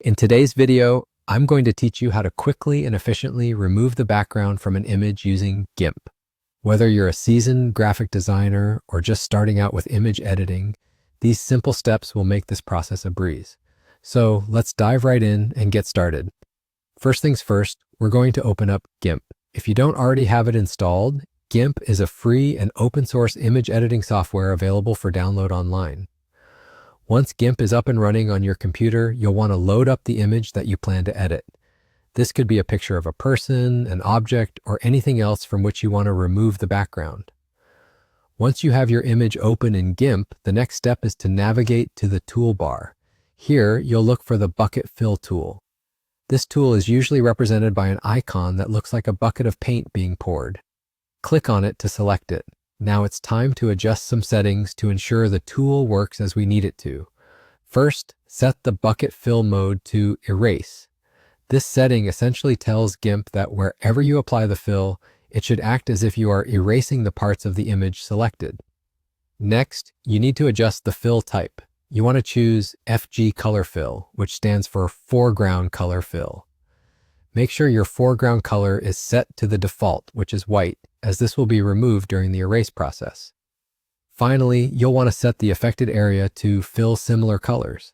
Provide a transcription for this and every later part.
In today's video, I'm going to teach you how to quickly and efficiently remove the background from an image using GIMP. Whether you're a seasoned graphic designer or just starting out with image editing, these simple steps will make this process a breeze. So let's dive right in and get started. First things first, we're going to open up GIMP. If you don't already have it installed, GIMP is a free and open source image editing software available for download online. Once GIMP is up and running on your computer, you'll want to load up the image that you plan to edit. This could be a picture of a person, an object, or anything else from which you want to remove the background. Once you have your image open in GIMP, the next step is to navigate to the toolbar. Here, you'll look for the Bucket Fill tool. This tool is usually represented by an icon that looks like a bucket of paint being poured. Click on it to select it. Now it's time to adjust some settings to ensure the tool works as we need it to. First, set the Bucket Fill mode to Erase. This setting essentially tells GIMP that wherever you apply the fill, it should act as if you are erasing the parts of the image selected. Next, you need to adjust the fill type. You want to choose FG Color Fill, which stands for Foreground Color Fill. Make sure your foreground color is set to the default, which is white, as this will be removed during the erase process. Finally, you'll want to set the affected area to fill similar colors.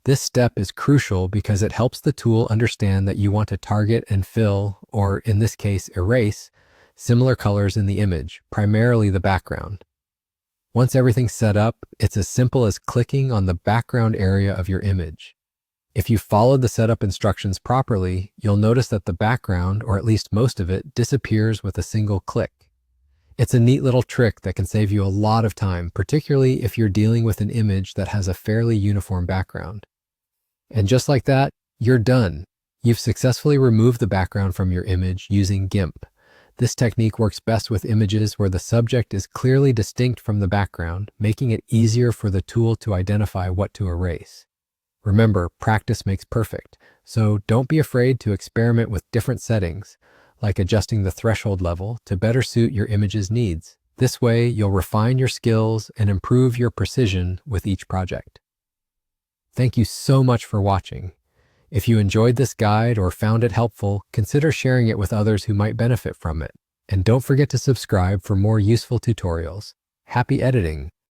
This step is crucial because it helps the tool understand that you want to target and fill, or in this case, erase, similar colors in the image, primarily the background. Once everything's set up, it's as simple as clicking on the background area of your image. If you followed the setup instructions properly, you'll notice that the background, or at least most of it, disappears with a single click. It's a neat little trick that can save you a lot of time, particularly if you're dealing with an image that has a fairly uniform background. And just like that, you're done. You've successfully removed the background from your image using GIMP. This technique works best with images where the subject is clearly distinct from the background, making it easier for the tool to identify what to erase. Remember, practice makes perfect, so don't be afraid to experiment with different settings, like adjusting the threshold level to better suit your image's needs. This way, you'll refine your skills and improve your precision with each project. Thank you so much for watching. If you enjoyed this guide or found it helpful, consider sharing it with others who might benefit from it. And don't forget to subscribe for more useful tutorials. Happy editing!